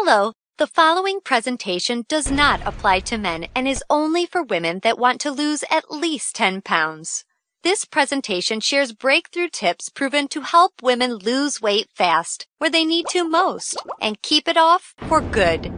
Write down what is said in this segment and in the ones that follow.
Hello, the following presentation does not apply to men and is only for women that want to lose at least 10 pounds. This presentation shares breakthrough tips proven to help women lose weight fast, where they need to most, and keep it off for good.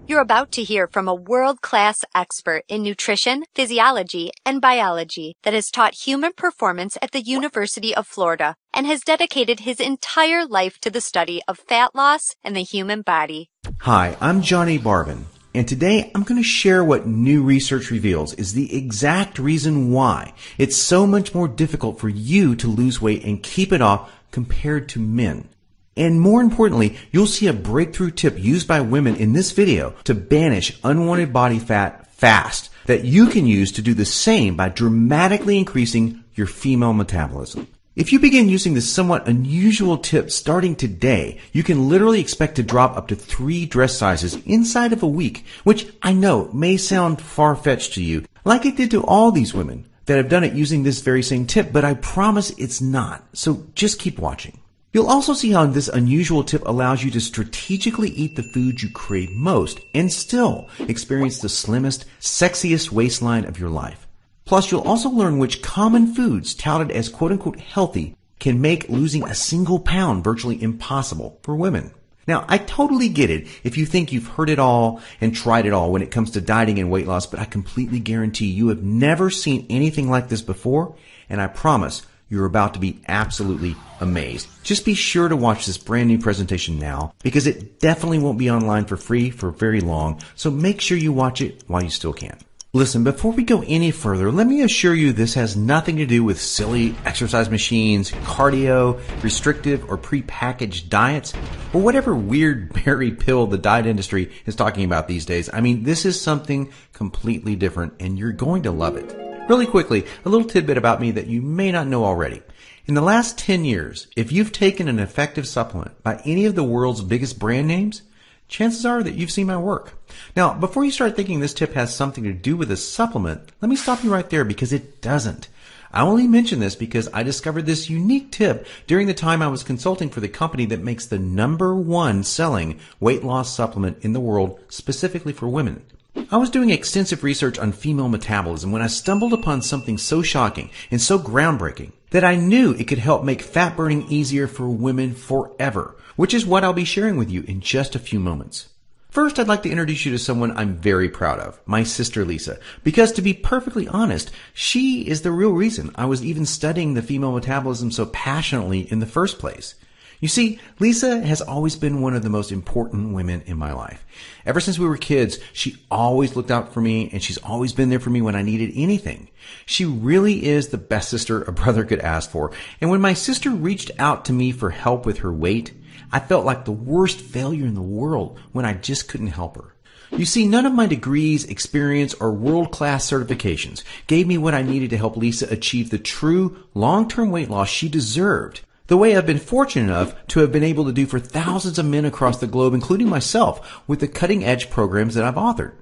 You're about to hear from a world-class expert in nutrition, physiology, and biology that has taught human performance at the University of Florida and has dedicated his entire life to the study of fat loss and the human body. Hi, I'm Johnny Barbin, and today I'm going to share what new research reveals is the exact reason why it's so much more difficult for you to lose weight and keep it off compared to men. And more importantly, you'll see a breakthrough tip used by women in this video to banish unwanted body fat fast that you can use to do the same by dramatically increasing your female metabolism. If you begin using this somewhat unusual tip starting today, you can literally expect to drop up to 3 dress sizes inside of a week, which I know may sound far-fetched to you, like it did to all these women that have done it using this very same tip, but I promise it's not. So just keep watching. You'll also see how this unusual tip allows you to strategically eat the foods you crave most and still experience the slimmest, sexiest waistline of your life. Plus, you'll also learn which common foods touted as quote-unquote healthy can make losing a single pound virtually impossible for women. Now, I totally get it if you think you've heard it all and tried it all when it comes to dieting and weight loss, but I completely guarantee you have never seen anything like this before, and I promise you're about to be absolutely amazed. Just be sure to watch this brand new presentation now because it definitely won't be online for free for very long, so make sure you watch it while you still can. Listen, before we go any further, let me assure you this has nothing to do with silly exercise machines, cardio, restrictive or pre-packaged diets, or whatever weird berry pill the diet industry is talking about these days. I mean, this is something completely different and you're going to love it. Really quickly, a little tidbit about me that you may not know already. In the last 10 years, if you've taken an effective supplement by any of the world's biggest brand names, chances are that you've seen my work. Now, before you start thinking this tip has something to do with a supplement, let me stop you right there because it doesn't. I only mention this because I discovered this unique tip during the time I was consulting for the company that makes the #1 selling weight loss supplement in the world specifically for women. I was doing extensive research on female metabolism when I stumbled upon something so shocking and so groundbreaking that I knew it could help make fat burning easier for women forever, which is what I'll be sharing with you in just a few moments. First, I'd like to introduce you to someone I'm very proud of, my sister Lisa, because to be perfectly honest, she is the real reason I was even studying the female metabolism so passionately in the first place. You see, Lisa has always been one of the most important women in my life. Ever since we were kids, she always looked out for me and she's always been there for me when I needed anything. She really is the best sister a brother could ask for. And when my sister reached out to me for help with her weight, I felt like the worst failure in the world when I just couldn't help her. You see, none of my degrees, experience, or world-class certifications gave me what I needed to help Lisa achieve the true long-term weight loss she deserved, the way I've been fortunate enough to have been able to do for thousands of men across the globe, including myself, with the cutting-edge programs that I've authored.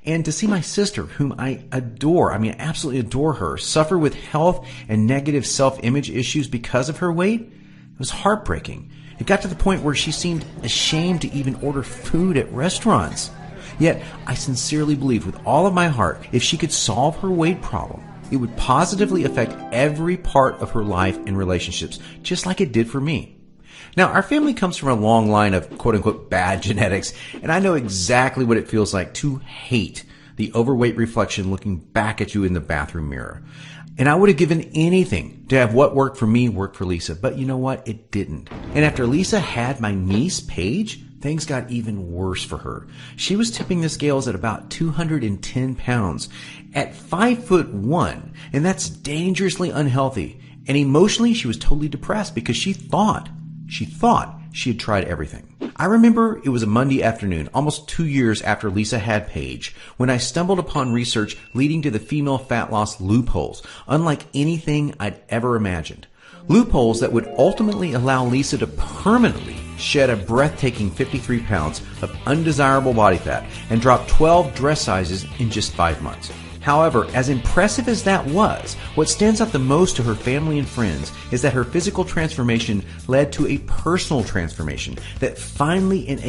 And to see my sister, whom I adore, I absolutely adore her, suffer with health and negative self-image issues because of her weight, it was heartbreaking. It got to the point where she seemed ashamed to even order food at restaurants. Yet, I sincerely believe with all of my heart, if she could solve her weight problem, it would positively affect every part of her life and relationships, just like it did for me. Now, our family comes from a long line of quote-unquote bad genetics, and I know exactly what it feels like to hate the overweight reflection looking back at you in the bathroom mirror. And I would have given anything to have what worked for me work for Lisa, but you know what? It didn't. And after Lisa had my niece, Paige, things got even worse for her. She was tipping the scales at about 210 pounds at 5'1", and that's dangerously unhealthy. And emotionally, she was totally depressed because she thought she had tried everything. I remember it was a Monday afternoon, almost 2 years after Lisa had Paige, when I stumbled upon research leading to the female fat loss loopholes, unlike anything I'd ever imagined. Loopholes that would ultimately allow Lisa to permanently shed a breathtaking 53 pounds of undesirable body fat and drop 12 dress sizes in just 5 months. However, as impressive as that was, what stands out the most to her family and friends is that her physical transformation led to a personal transformation that finally enabled